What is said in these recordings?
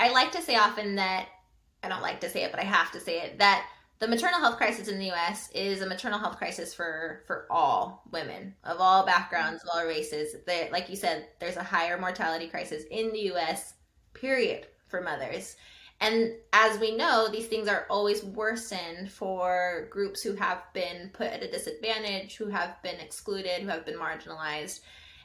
I like to say often that, I don't like to say it, but I have to say it, that the maternal health crisis in the US is a maternal health crisis for all women of all backgrounds, of all races. Like you said, there's a higher mortality crisis in the US, period, for mothers. And as we know, these things are always worsened for groups who have been put at a disadvantage, who have been excluded, who have been marginalized.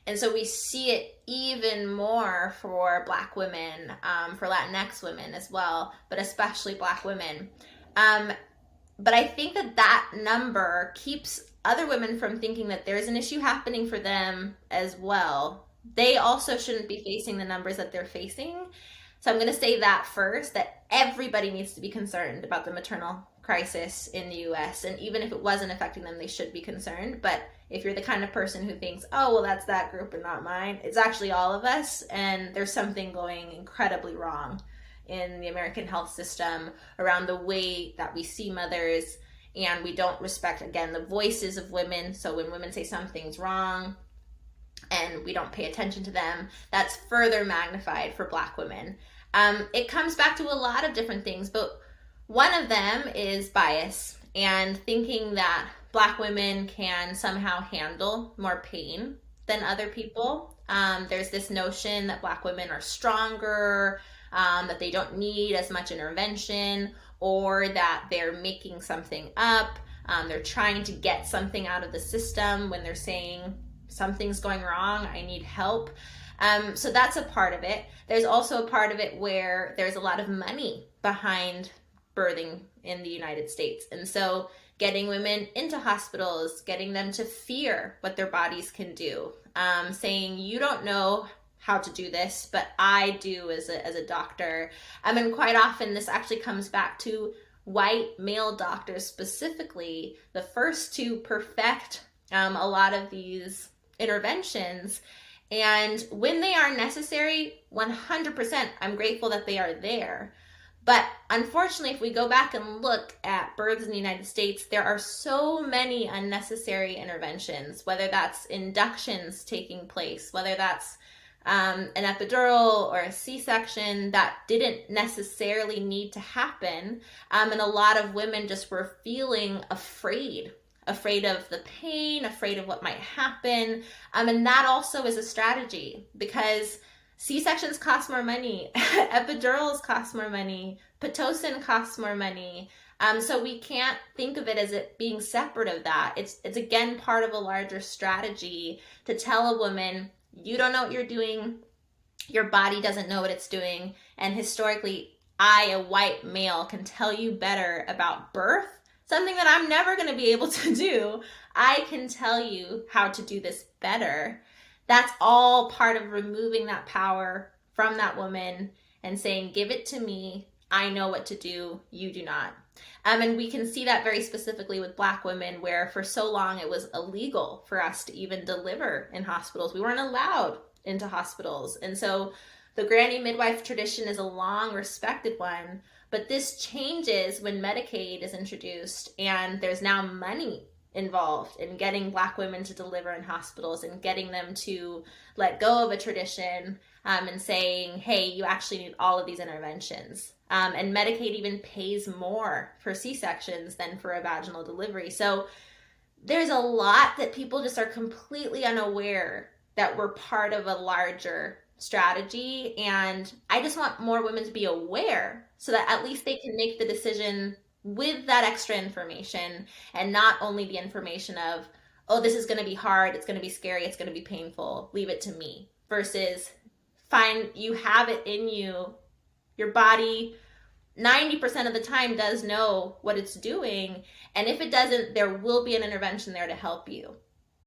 And so we see it even more for Black women, for Latinx women as well, but especially Black women. But I think that number keeps other women from thinking that there's an issue happening for them as well. They also shouldn't be facing the numbers that they're facing. So I'm going to say that first, that everybody needs to be concerned about the maternal crisis in the US. And even if it wasn't affecting them, they should be concerned. But if you're the kind of person who thinks, oh, well, that's that group and not mine, it's actually all of us. And there's something going incredibly wrong in the American health system around the way that we see mothers. And we don't respect, again, the voices of women. So when women say something's wrong and we don't pay attention to them, that's further magnified for Black women. It comes back to a lot of different things, but one of them is bias and thinking that Black women can somehow handle more pain than other people. There's this notion that Black women are stronger, that they don't need as much intervention, or that they're making something up. They're trying to get something out of the system when they're saying something's going wrong, I need help. So that's a part of it. There's also a part of it where there's a lot of money behind birthing in the United States. And so getting women into hospitals, getting them to fear what their bodies can do, saying, you don't know how to do this, but I do as a doctor. And quite often this actually comes back to white male doctors specifically, the first to perfect a lot of these interventions. And when they are necessary, 100%, I'm grateful that they are there. But unfortunately, if we go back and look at births in the United States, there are so many unnecessary interventions, whether that's inductions taking place, whether that's an epidural or a C-section that didn't necessarily need to happen. And a lot of women just were feeling afraid of the pain, afraid of what might happen. And that also is a strategy because C-sections cost more money, epidurals cost more money, Pitocin costs more money. So we can't think of it as it being separate of that. It's again part of a larger strategy to tell a woman, you don't know what you're doing, your body doesn't know what it's doing, and historically, I, a white male, can tell you better about birth, something that I'm never going to be able to do. I can tell you how to do this better. That's all part of removing that power from that woman and saying, give it to me. I know what to do. You do not. And we can see that very specifically with Black women, where for so long it was illegal for us to even deliver in hospitals. We weren't allowed into hospitals. And so the granny midwife tradition is a long respected one, but this changes when Medicaid is introduced and there's now money involved in getting Black women to deliver in hospitals and getting them to let go of a tradition and saying, hey, you actually need all of these interventions. And Medicaid even pays more for C-sections than for a vaginal delivery. So there's a lot that people just are completely unaware that we're part of a larger strategy. And I just want more women to be aware so that at least they can make the decision with that extra information and not only the information of, oh, this is going to be hard, it's going to be scary, it's going to be painful, leave it to me, versus find you have it in you. Your body 90% of the time does know what it's doing. And if it doesn't, there will be an intervention there to help you.